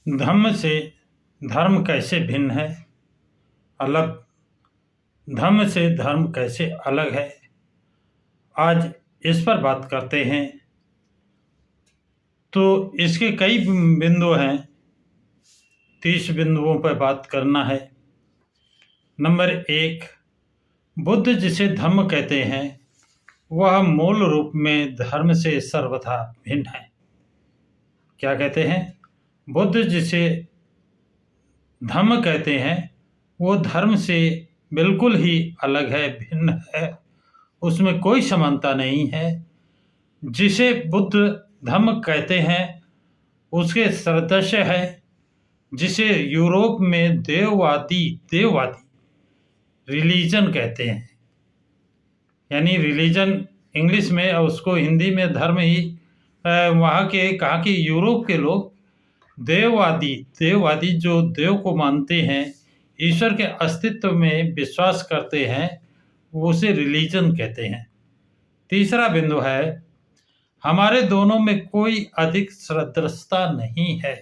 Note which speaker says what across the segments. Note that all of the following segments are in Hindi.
Speaker 1: धम्म से धर्म कैसे भिन्न है, अलग। धम्म से धर्म कैसे अलग है, आज इस पर बात करते हैं। तो इसके कई बिंदु हैं, 30 बिंदुओं पर बात करना है। नंबर 1, बुद्ध जिसे धम्म कहते हैं वह मूल रूप में धर्म से सर्वथा भिन्न है। क्या कहते हैं? बुद्ध जिसे धम्म कहते हैं वो धर्म से बिल्कुल ही अलग है, भिन्न है, उसमें कोई समानता नहीं है। जिसे बुद्ध धम्म कहते हैं उसके सदृश है जिसे यूरोप में देववादी रिलीजन कहते हैं। यानी रिलीजन इंग्लिश में और उसको हिंदी में धर्म ही। वहाँ के कहा कि यूरोप के लोग देववादी जो देव को मानते हैं, ईश्वर के अस्तित्व में विश्वास करते हैं, उसे रिलीजन कहते हैं। तीसरा बिंदु है, हमारे दोनों में कोई अधिक सदृशता नहीं है।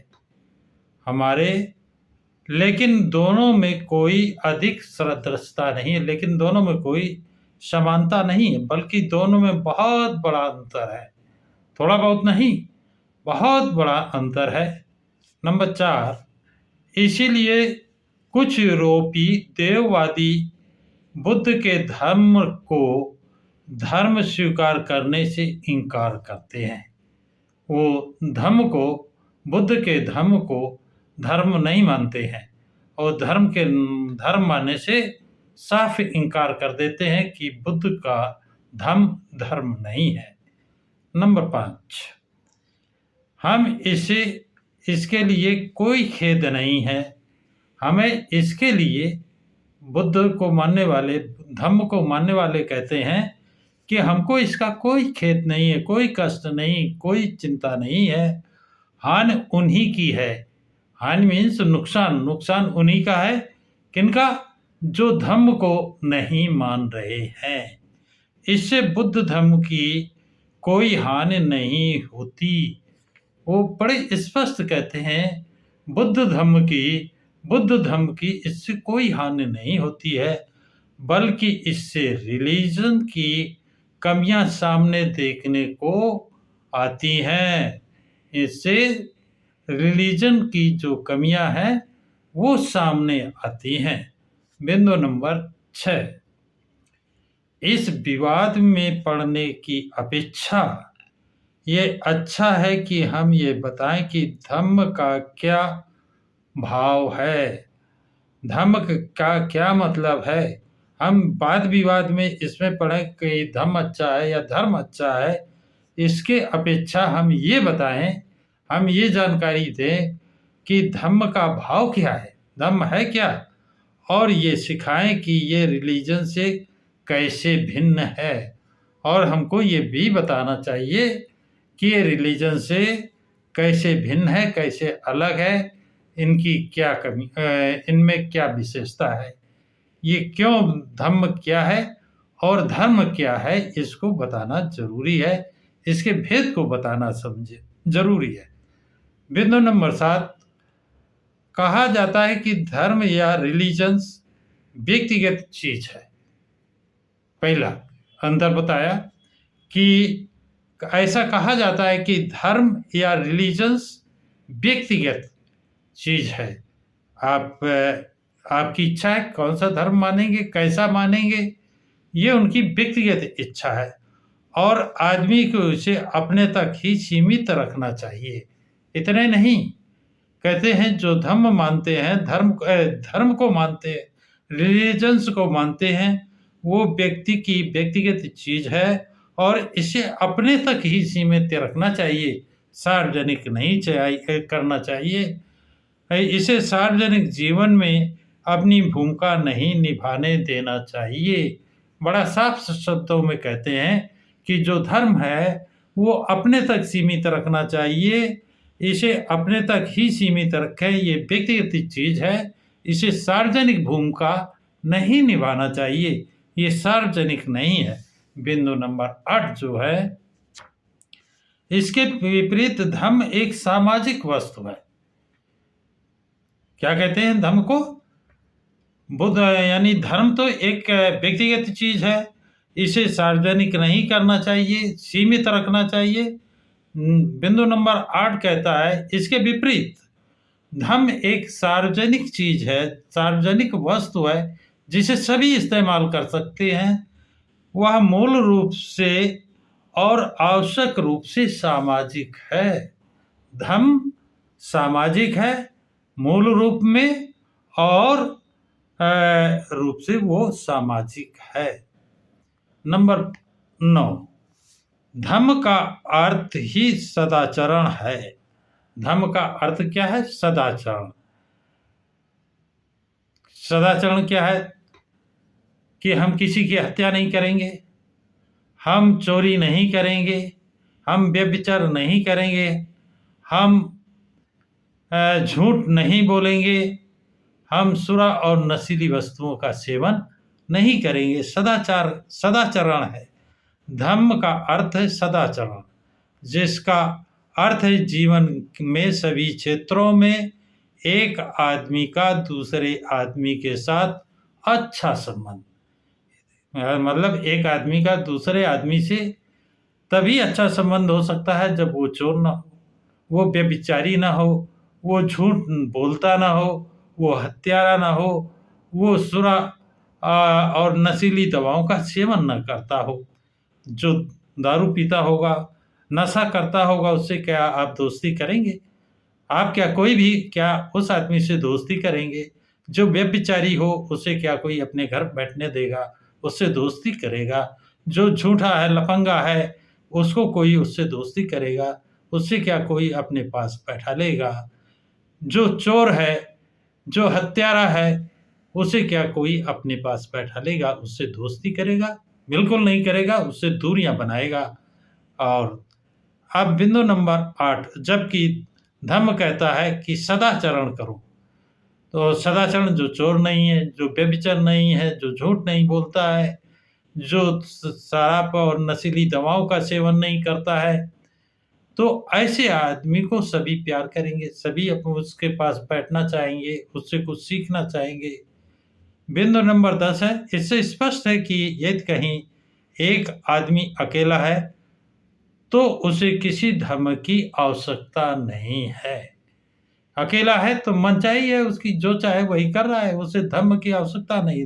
Speaker 1: लेकिन दोनों में कोई अधिक सदृशता नहीं है, लेकिन दोनों में कोई समानता नहीं है, बल्कि दोनों में बहुत बड़ा अंतर है। थोड़ा बहुत नहीं, बहुत बड़ा अंतर है। नंबर 4, इसीलिए कुछ यूरोपी देववादी बुद्ध के धर्म स्वीकार करने से इनकार करते हैं। वो बुद्ध के धर्म को धर्म नहीं मानते हैं और धर्म मानने से साफ इनकार कर देते हैं कि बुद्ध का धर्म नहीं है। नंबर 5, हम इसके लिए कोई खेद नहीं है। हमें इसके लिए बुद्ध को मानने वाले, धम्म को मानने वाले कहते हैं कि हमको इसका कोई खेद नहीं है, कोई कष्ट नहीं, कोई चिंता नहीं है। हानि उन्हीं की है। हानि मीन्स नुकसान उन्हीं का है। किनका? जो धम्म को नहीं मान रहे हैं। इससे बुद्ध धर्म की कोई हानि नहीं होती। वो बड़े स्पष्ट कहते हैं, बुद्ध धर्म की इससे कोई हानि नहीं होती है, बल्कि इससे रिलीजन की कमियां सामने देखने को आती हैं। इससे रिलीजन की जो कमियां हैं वो सामने आती हैं। बिंदु नंबर 6, इस विवाद में पड़ने की अपेक्षा ये अच्छा है कि हम ये बताएं कि धम्म का क्या भाव है, धम्म का क्या मतलब है। हम वाद विवाद में इसमें पढ़ें कि धम्म अच्छा है या धर्म अच्छा है, इसके अपेक्षा हम ये बताएं, हम ये जानकारी दें कि धम्म का भाव क्या है, धम्म है क्या, और ये सिखाएं कि ये रिलीजन से कैसे भिन्न है। और हमको ये भी बताना चाहिए कि ये रिलीजन से कैसे भिन्न है, कैसे अलग है, इनकी क्या कमी, इनमें क्या विशेषता है, ये क्यों धम्म क्या है और धर्म क्या है, इसको बताना जरूरी है। इसके भेद को बताना जरूरी है। बिंदु नंबर 7, कहा जाता है कि धर्म या रिलीजन्स व्यक्तिगत चीज है। पहला अंतर बताया कि ऐसा कहा जाता है कि धर्म या रिलीजन्स व्यक्तिगत चीज है। आपकी इच्छा है कौन सा धर्म मानेंगे, कैसा मानेंगे, ये उनकी व्यक्तिगत इच्छा है और आदमी को उसे अपने तक ही सीमित रखना चाहिए। इतने नहीं, कहते हैं जो धर्म मानते हैं, धर्म को मानते हैं, रिलीजन्स को मानते हैं, वो व्यक्ति की व्यक्तिगत चीज है और इसे अपने तक ही सीमित रखना चाहिए, सार्वजनिक नहीं करना चाहिए। इसे सार्वजनिक जीवन में अपनी भूमिका नहीं निभाने देना चाहिए। बड़ा साफ शब्दों में कहते हैं कि जो धर्म है वो अपने तक सीमित रखना चाहिए, इसे अपने तक ही सीमित रखें, ये व्यक्तिगत चीज है, इसे सार्वजनिक भूमिका नहीं निभाना चाहिए, ये सार्वजनिक नहीं है। बिंदु नंबर 8 जो है, इसके विपरीत धर्म एक सामाजिक वस्तु है। क्या कहते हैं धर्म को? बुद्ध यानी धर्म तो एक व्यक्तिगत चीज है, इसे सार्वजनिक नहीं करना चाहिए, सीमित रखना चाहिए। बिंदु नंबर 8 कहता है इसके विपरीत, धर्म एक सार्वजनिक चीज है, सार्वजनिक वस्तु है जिसे सभी इस्तेमाल कर सकते हैं। वह मूल रूप से और आवश्यक रूप से सामाजिक है। धर्म सामाजिक है मूल रूप में, और रूप से वो सामाजिक है। नंबर 9, धर्म का अर्थ ही सदाचरण है। धर्म का अर्थ क्या है? सदाचरण। सदाचरण क्या है? कि हम किसी की हत्या नहीं करेंगे, हम चोरी नहीं करेंगे, हम व्यभिचार नहीं करेंगे, हम झूठ नहीं बोलेंगे, हम सुरा और नशीली वस्तुओं का सेवन नहीं करेंगे। सदाचरण है। धर्म का अर्थ है सदाचरण, जिसका अर्थ है जीवन में सभी क्षेत्रों में एक आदमी का दूसरे आदमी के साथ अच्छा संबंध। मतलब एक आदमी का दूसरे आदमी से तभी अच्छा संबंध हो सकता है जब वो चोर ना हो, वो व्यभिचारी ना हो, वो झूठ बोलता ना हो, वो हत्यारा ना हो, वो सुरा और नशीली दवाओं का सेवन न करता हो। जो दारू पीता होगा, नशा करता होगा, उससे क्या आप दोस्ती करेंगे? आप क्या कोई भी क्या उस आदमी से दोस्ती करेंगे? जो व्यभिचारी हो उसे क्या कोई अपने घर बैठने देगा? उससे दोस्ती करेगा। जो झूठा है, लफंगा है, उसको कोई उससे दोस्ती करेगा? उससे क्या कोई अपने पास बैठा लेगा? जो चोर है, जो हत्यारा है, उसे क्या कोई अपने पास बैठा लेगा? उससे दोस्ती करेगा? बिल्कुल नहीं करेगा, उससे दूरियां बनाएगा। और अब बिंदु नंबर 8, जबकि धर्म कहता है कि सदाचरण करो, तो सदाचरण जो चोर नहीं है, जो व्यभिचार नहीं है, जो झूठ नहीं बोलता है, जो शराब और नशीली दवाओं का सेवन नहीं करता है, तो ऐसे आदमी को सभी प्यार करेंगे, सभी उसके पास बैठना चाहेंगे, उससे कुछ सीखना चाहेंगे। बिंदु नंबर 10 है, इससे स्पष्ट है कि यदि कहीं एक आदमी अकेला है तो उसे किसी धर्म की आवश्यकता नहीं है। अकेला है तो मनचाही है उसकी, जो चाहे वही कर रहा है, उसे धर्म की आवश्यकता नहीं।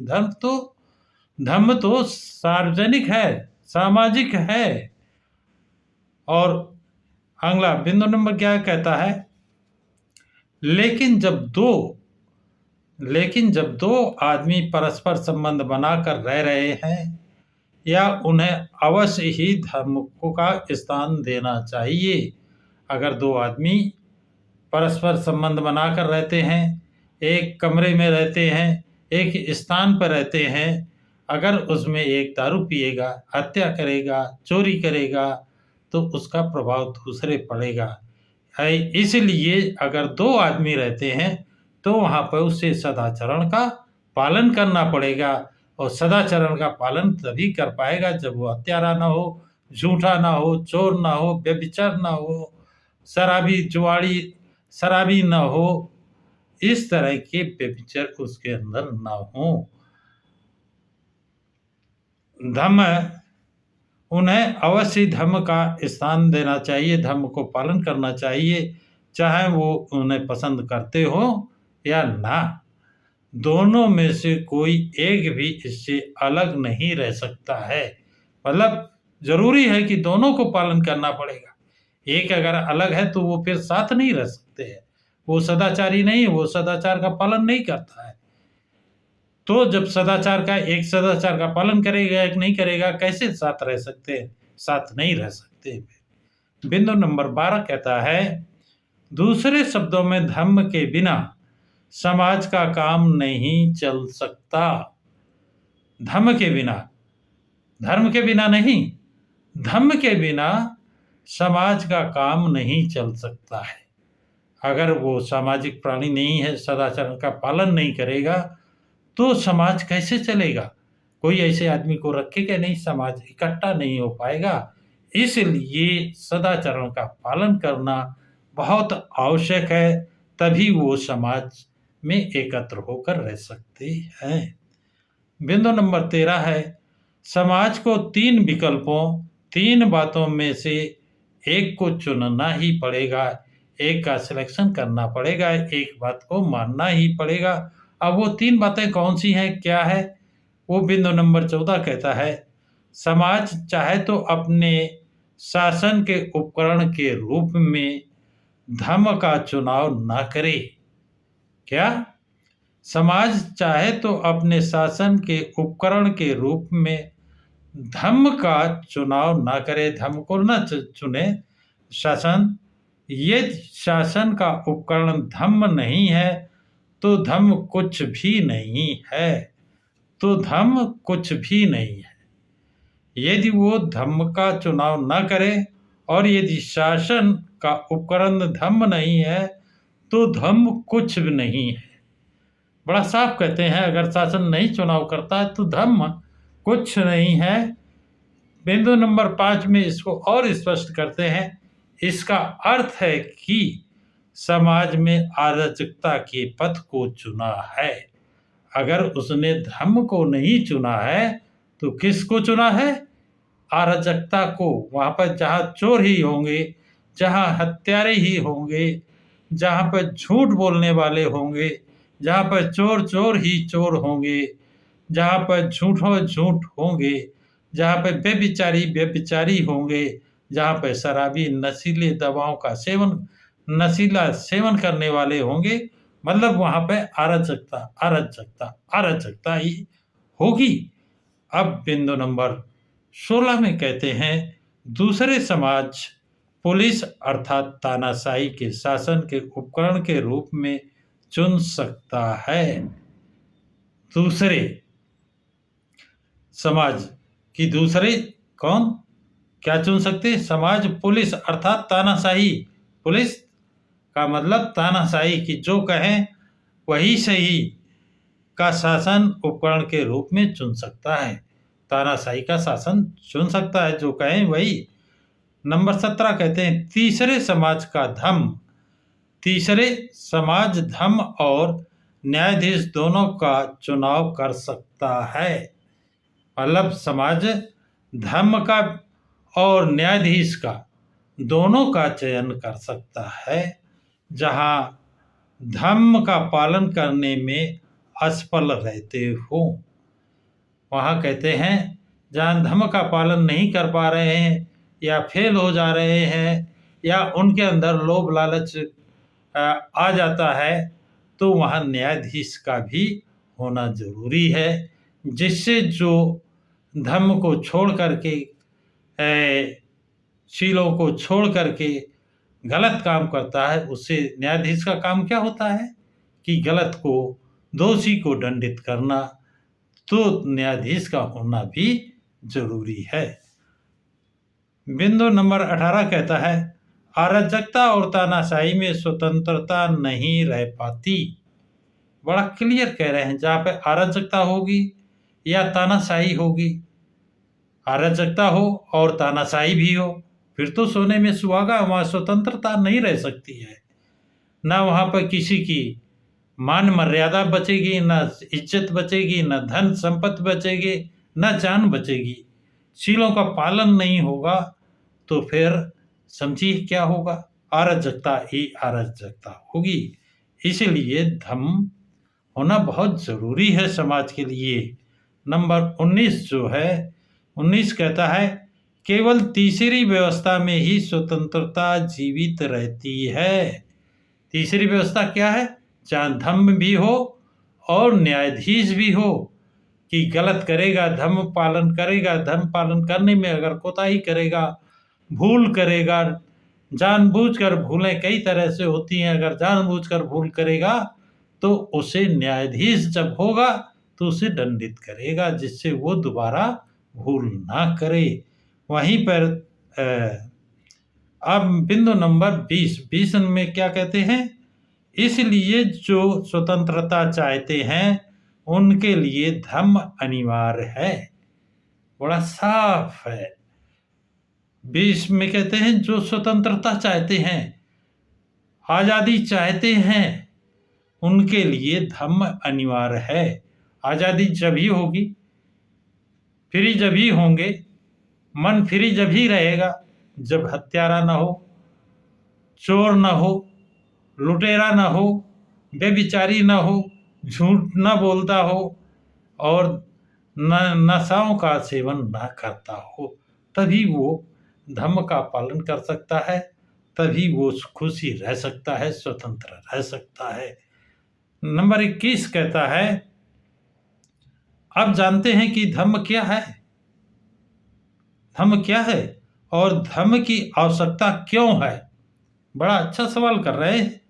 Speaker 1: धर्म तो सार्वजनिक है, सामाजिक है। और अगला बिंदु नंबर क्या कहता है? लेकिन जब दो आदमी परस्पर संबंध बनाकर रह रहे हैं, या उन्हें अवश्य ही धर्म का स्थान देना चाहिए। अगर दो आदमी परस्पर संबंध बनाकर रहते हैं, एक कमरे में रहते हैं, एक स्थान पर रहते हैं, अगर उसमें एक दारू पिएगा, हत्या करेगा, चोरी करेगा, तो उसका प्रभाव दूसरे पड़ेगा। इसलिए अगर दो आदमी रहते हैं तो वहाँ पर उसे सदाचरण का पालन करना पड़ेगा, और सदाचरण का पालन तभी कर पाएगा जब वो हत्यारा ना हो, झूठा ना हो, चोर ना हो, व्यभिचार ना हो, शराबी ना हो, इस तरह के व्यभिचार उसके अंदर ना हो। धर्म उन्हें अवश्य धर्म का स्थान देना चाहिए, धर्म को पालन करना चाहिए, चाहे वो उन्हें पसंद करते हो या ना। दोनों में से कोई एक भी इससे अलग नहीं रह सकता है। मतलब जरूरी है कि दोनों को पालन करना पड़ेगा। एक अगर अलग है तो वो फिर साथ नहीं रह सकते हैं, वो सदाचारी नहीं है, वो सदाचार का पालन नहीं करता है। तो जब एक सदाचार का पालन करेगा, एक नहीं करेगा, कैसे साथ रह सकते हैं? साथ नहीं रह सकते। बिंदु नंबर 12 कहता है, दूसरे शब्दों में धर्म के बिना समाज का काम नहीं चल सकता। धर्म के बिना नहीं, धर्म के बिना समाज का काम नहीं चल सकता है। अगर वो सामाजिक प्राणी नहीं है, सदाचरण का पालन नहीं करेगा, तो समाज कैसे चलेगा? कोई ऐसे आदमी को रखेगा नहीं, समाज इकट्ठा नहीं हो पाएगा। इसलिए सदाचरण का पालन करना बहुत आवश्यक है, तभी वो समाज में एकत्र होकर रह सकते हैं। बिंदु नंबर 13 है, समाज को 3 विकल्पों 3 बातों में से एक को चुनना ही पड़ेगा, एक का सिलेक्शन करना पड़ेगा, एक बात को मानना ही पड़ेगा। अब वो 3 बातें कौन सी हैं, क्या है? वो बिंदु नंबर 14 कहता है, समाज चाहे तो अपने शासन के उपकरण के रूप में धर्म का चुनाव ना करे। क्या? समाज चाहे तो अपने शासन के उपकरण के रूप में धर्म का चुनाव ना करे, धर्म को न चुने शासन। ये शासन का उपकरण धर्म नहीं है तो धर्म कुछ भी नहीं है, तो धर्म कुछ भी नहीं है। यदि वो धर्म का चुनाव न करे और यदि शासन का उपकरण धर्म नहीं है तो धर्म कुछ भी नहीं है। बड़ा साफ कहते हैं, अगर शासन नहीं चुनाव करता है तो धर्म कुछ नहीं है। बिंदु नंबर 5 में इसको और स्पष्ट करते हैं, इसका अर्थ है कि समाज में अराजकता के पथ को चुना है। अगर उसने धर्म को नहीं चुना है तो किसको चुना है? अराजकता को। वहाँ पर जहाँ चोर ही होंगे, जहाँ हत्यारे ही होंगे, जहाँ पर झूठ बोलने वाले होंगे, जहाँ पर चोर ही चोर होंगे, जहाँ पर झूठ होंगे, जहाँ पर व्यभिचारी होंगे, जहाँ पर शराबी नशीले दवाओं का नशीला सेवन करने वाले होंगे, मतलब वहाँ पे अराजकता ही होगी। अब बिंदु नंबर 16 में कहते हैं, दूसरे समाज पुलिस अर्थात तानाशाही के शासन के उपकरण के रूप में चुन सकता है। दूसरे समाज की दूसरे कौन क्या चुन सकते? समाज पुलिस अर्थात तानाशाही, पुलिस का मतलब तानाशाही की जो कहें वही सही का शासन उपकरण के रूप में चुन सकता है। तानाशाही का शासन चुन सकता है, जो कहें वही। नंबर 17 कहते हैं, तीसरे समाज धर्म और न्यायाधीश दोनों का चुनाव कर सकता है। मतलब समाज धर्म का और न्यायाधीश का दोनों का चयन कर सकता है। जहाँ धर्म का पालन करने में असफल रहते हो, वहाँ कहते हैं जहाँ धर्म का पालन नहीं कर पा रहे हैं या फेल हो जा रहे हैं या उनके अंदर लोभ लालच आ जाता है, तो वहाँ न्यायाधीश का भी होना जरूरी है, जिससे जो धर्म को छोड़ करके शीलों को छोड़ करके गलत काम करता है, उससे न्यायाधीश का काम क्या होता है कि गलत को, दोषी को दंडित करना। तो न्यायाधीश का होना भी जरूरी है। बिंदु नंबर 18 कहता है, अराजकता और तानाशाही में स्वतंत्रता नहीं रह पाती। बड़ा क्लियर कह रहे हैं, जहाँ पे अराजकता होगी या तानाशाही होगी, अराजकता हो और तानाशाही भी हो, फिर तो सोने में सुहागा, वहाँ स्वतंत्रता नहीं रह सकती है। ना वहाँ पर किसी की मान मर्यादा बचेगी, ना इज्जत बचेगी, ना धन संपत्ति बचेगी, ना जान बचेगी। शीलों का पालन नहीं होगा तो फिर समझिए क्या होगा, अराजकता ही अराजकता होगी। इसीलिए धर्म होना बहुत जरूरी है समाज के लिए। नंबर 19 जो है, 19 कहता है, केवल तीसरी व्यवस्था में ही स्वतंत्रता जीवित रहती है। तीसरी व्यवस्था क्या है? जहाँ धर्म भी हो और न्यायाधीश भी हो, कि गलत करेगा धर्म पालन करेगा, धर्म पालन करने में अगर कोताही करेगा, भूल करेगा, जानबूझकर भूलें कई तरह से होती हैं, अगर जानबूझकर भूल करेगा तो उसे न्यायाधीश जब होगा तो उसे दंडित करेगा, जिससे वो दोबारा भूल ना करे। वहीं पर अब बिंदु नंबर 20 में क्या कहते हैं, इसलिए जो स्वतंत्रता चाहते हैं उनके लिए धर्म अनिवार्य है। बड़ा साफ है। 20 में कहते हैं, जो स्वतंत्रता चाहते हैं, आज़ादी चाहते हैं, उनके लिए धम्म अनिवार्य है। आज़ादी जब ही होगी, फ्री जब ही होंगे, मन फ्री जब ही रहेगा जब हत्यारा ना हो, चोर ना हो, लुटेरा ना हो, बेविचारी ना हो, झूठ ना बोलता हो और नशाओं का सेवन ना करता हो, तभी वो धर्म का पालन कर सकता है, तभी वो खुशी रह सकता है, स्वतंत्र रह सकता है। नंबर 21 कहता है, अब जानते हैं कि धर्म क्या है। धर्म क्या है और धर्म की आवश्यकता क्यों है। बड़ा अच्छा सवाल कर रहे हैं।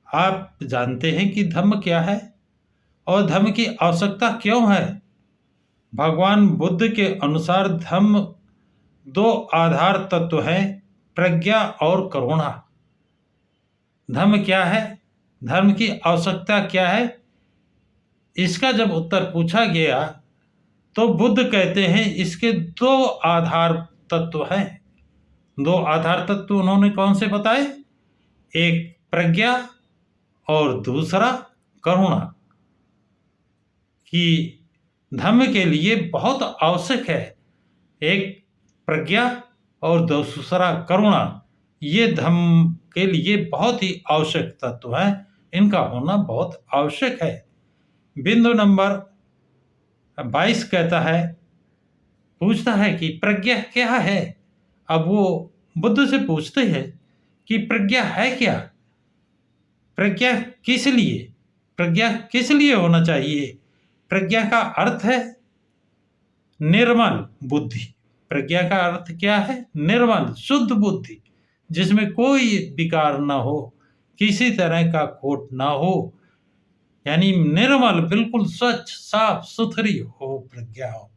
Speaker 1: आप जानते हैं कि धर्म क्या है और धर्म की आवश्यकता क्यों है। भगवान बुद्ध के अनुसार धर्म 2 आधार तत्व हैं, प्रज्ञा और करुणा। धर्म क्या है, धर्म की आवश्यकता क्या है, इसका जब उत्तर पूछा गया तो बुद्ध कहते हैं इसके 2 आधार तत्व हैं। 2 आधार तत्व उन्होंने कौन से बताए, एक प्रज्ञा और दूसरा करुणा, कि धर्म के लिए बहुत आवश्यक है एक प्रज्ञा और दूसरा करुणा। ये धर्म के लिए बहुत ही आवश्यक तत्व है, इनका होना बहुत आवश्यक है। बिंदु नंबर 22 कहता है, पूछता है कि प्रज्ञा क्या है। अब वो बुद्ध से पूछते हैं कि प्रज्ञा है क्या, प्रज्ञा किस लिए, प्रज्ञा किस लिए होना चाहिए। प्रज्ञा का अर्थ है निर्मल बुद्धि। प्रज्ञा का अर्थ क्या है, निर्मल शुद्ध बुद्धि, जिसमें कोई विकार ना हो, किसी तरह का खोट ना हो, यानी निर्मल, बिल्कुल स्वच्छ साफ सुथरी हो प्रज्ञा हो,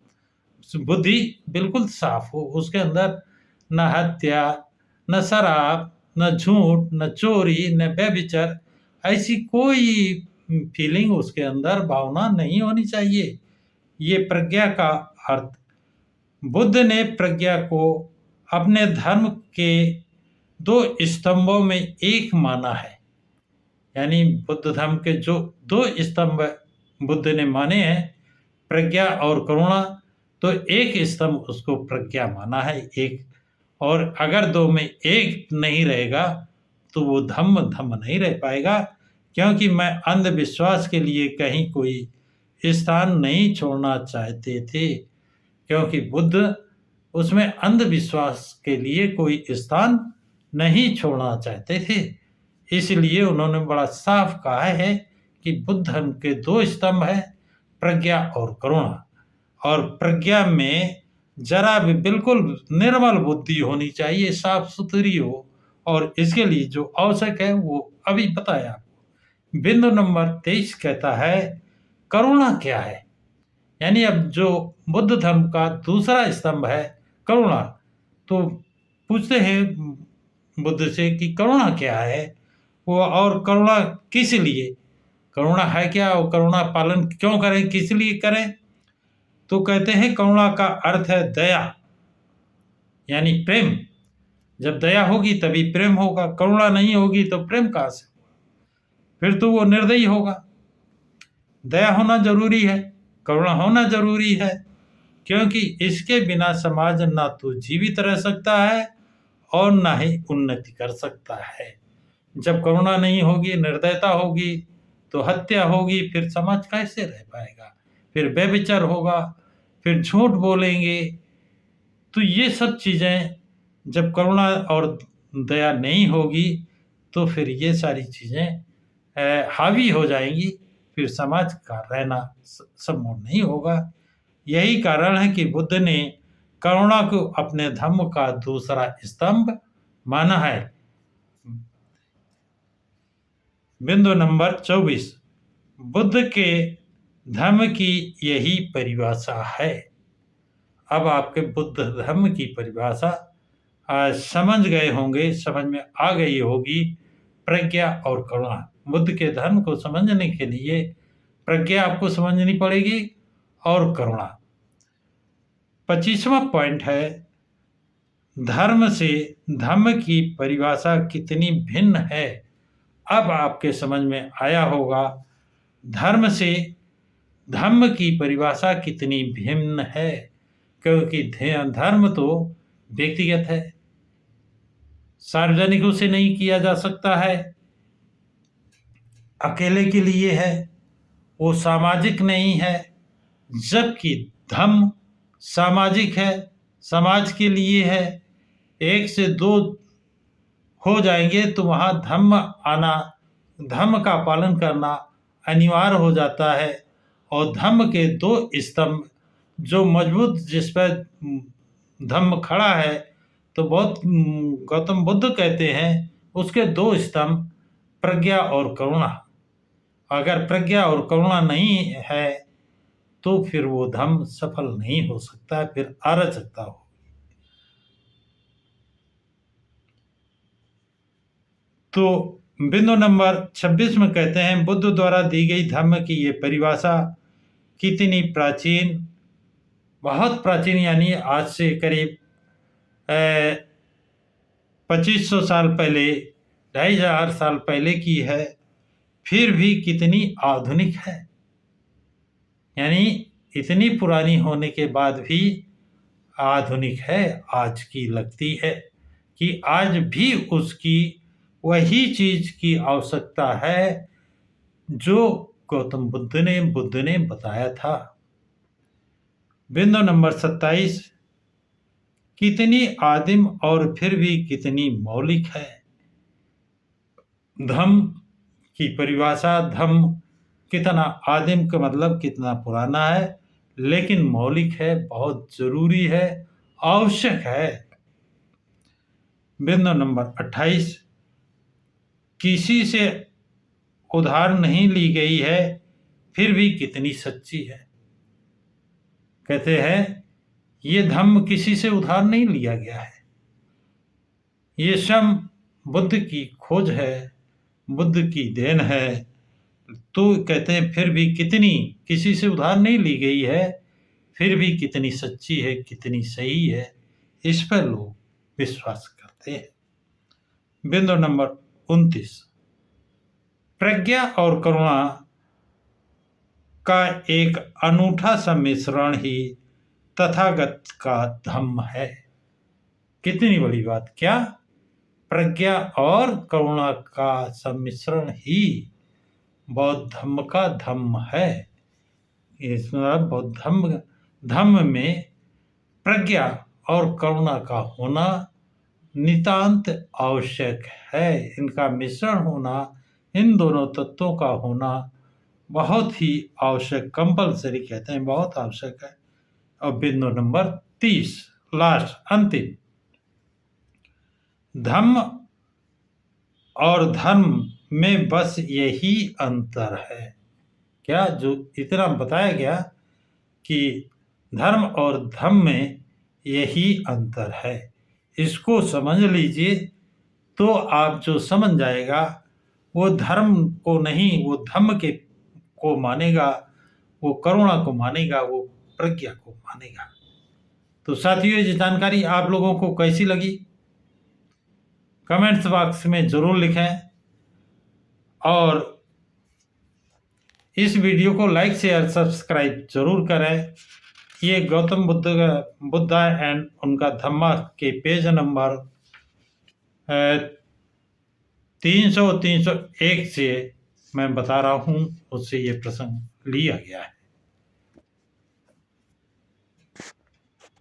Speaker 1: बुद्धि बिल्कुल साफ हो, उसके अंदर न हत्या, न शराब, न झूठ, न चोरी, न व्यभिचार, ऐसी कोई फीलिंग उसके अंदर, भावना नहीं होनी चाहिए। ये प्रज्ञा का अर्थ। बुद्ध ने प्रज्ञा को अपने धर्म के 2 स्तंभों में एक माना है। यानी बुद्ध धर्म के जो 2 स्तंभ बुद्ध ने माने हैं, प्रज्ञा और करुणा, तो एक स्तंभ उसको प्रज्ञा माना है एक, और अगर 2 में एक नहीं रहेगा तो वो धम्म नहीं रह पाएगा। क्योंकि मैं अंधविश्वास के लिए कहीं कोई स्थान नहीं छोड़ना चाहते थे, क्योंकि बुद्ध उसमें अंधविश्वास के लिए कोई स्थान नहीं छोड़ना चाहते थे। इसलिए उन्होंने बड़ा साफ कहा है कि बुद्ध धर्म के 2 स्तंभ हैं, प्रज्ञा और करुणा। और प्रज्ञा में जरा भी बिल्कुल निर्मल बुद्धि होनी चाहिए, साफ सुथरी हो, और इसके लिए जो आवश्यक है वो अभी बताया आपको। बिंदु नंबर 23 कहता है, करुणा क्या है। यानी अब जो बुद्ध धर्म का दूसरा स्तंभ है करुणा, तो पूछते हैं बुद्ध से कि करुणा क्या है वो, और करुणा किस लिए, करुणा है क्या और करुणा पालन क्यों करें, किस लिए करें। तो कहते हैं करुणा का अर्थ है दया, यानी प्रेम। जब दया होगी तभी प्रेम होगा, करुणा नहीं होगी तो प्रेम कहाँ से होगा, फिर तो वो निर्दयी होगा। दया होना जरूरी है, करुणा होना जरूरी है, क्योंकि इसके बिना समाज ना तो जीवित रह सकता है और ना ही उन्नति कर सकता है। जब करुणा नहीं होगी, निर्दयता होगी, तो हत्या होगी, फिर समाज कैसे रह पाएगा, फिर व्यभिचार होगा, फिर झूठ बोलेंगे। तो ये सब चीज़ें जब करुणा और दया नहीं होगी तो फिर ये सारी चीज़ें हावी हो जाएंगी, फिर समाज का रहना संभव नहीं होगा। यही कारण है कि बुद्ध ने करुणा को अपने धर्म का दूसरा स्तंभ माना है। बिंदु नंबर 24, बुद्ध के धर्म की यही परिभाषा है। अब आपके बुद्ध धर्म की परिभाषा समझ गए होंगे, समझ में आ गई होगी, प्रज्ञा और करुणा। बुद्ध के धर्म को समझने के लिए प्रज्ञा आपको समझनी पड़ेगी और करुणा। 25वां पॉइंट है, धर्म से धर्म की परिभाषा कितनी भिन्न है। अब आपके समझ में आया होगा धर्म से धम्म की परिभाषा कितनी भिन्न है, क्योंकि धर्म तो व्यक्तिगत है, सार्वजनिकों से नहीं किया जा सकता है, अकेले के लिए है, वो सामाजिक नहीं है। जबकि धम्म सामाजिक है, समाज के लिए है। एक से दो हो जाएंगे तो वहाँ धम्म का पालन करना अनिवार्य हो जाता है। और धम्म के दो स्तंभ जो मजबूत, जिस पर धम्म खड़ा है, तो बहुत गौतम बुद्ध कहते हैं उसके दो स्तंभ प्रज्ञा और करुणा। अगर प्रज्ञा और करुणा नहीं है तो फिर वो धम्म सफल नहीं हो सकता, फिर अराजकता हो। तो बिंदु नंबर 26 में कहते हैं बुद्ध द्वारा दी गई धम्म की ये परिभाषा कितनी प्राचीन, बहुत प्राचीन, यानी आज से करीब 2500 साल पहले, 2500 साल पहले की है, फिर भी कितनी आधुनिक है। यानी इतनी पुरानी होने के बाद भी आधुनिक है, आज की लगती है कि आज भी उसकी वही चीज की आवश्यकता है जो गौतम बुद्ध ने बताया था। बिंदु नंबर 27, कितनी आदिम और फिर भी कितनी मौलिक है। धम्म की परिभाषा, धम्म कितना आदिम का मतलब कितना पुराना है, लेकिन मौलिक है, बहुत जरूरी है, आवश्यक है। बिंदु नंबर 28, किसी से उधार नहीं ली गई है फिर भी कितनी सच्ची है। कहते हैं ये धम्म किसी से उधार नहीं लिया गया है, ये स्वयं बुद्ध की खोज है, बुद्ध की देन है। तो कहते हैं फिर भी कितनी, किसी से उधार नहीं ली गई है, फिर भी कितनी सच्ची है, कितनी सही है, इस पर लोग विश्वास करते हैं। बिंदु नंबर 29, प्रज्ञा और करुणा का एक अनूठा सम्मिश्रण ही तथागत का धम्म है। कितनी बड़ी बात, क्या प्रज्ञा और करुणा का सम्मिश्रण ही बौद्ध धम्म का धम्म है। इसमें बौद्ध धम्म में प्रज्ञा और करुणा का होना नितांत आवश्यक है। इनका मिश्रण होना, इन दोनों तत्वों का होना बहुत ही आवश्यक, कंपलसरी कहते हैं, बहुत आवश्यक है। और बिंदु नंबर 30, लास्ट, अंतिम, धम्म और धर्म में बस यही अंतर है। क्या जो इतना बताया गया कि धर्म और धम्म में यही अंतर है, इसको समझ लीजिए तो आप जो समझ जाएगा वो धर्म को नहीं, वो धम्म के को मानेगा, वो करुणा को मानेगा, वो प्रज्ञा को मानेगा। तो साथियों, ये जानकारी आप लोगों को कैसी लगी कमेंट्स बॉक्स में जरूर लिखें, और इस वीडियो को लाइक शेयर सब्सक्राइब जरूर करें। ये गौतम बुद्धा एंड उनका धम्मा के पेज नंबर 301 से मैं बता रहा हूँ, उससे ये प्रसंग लिया गया है।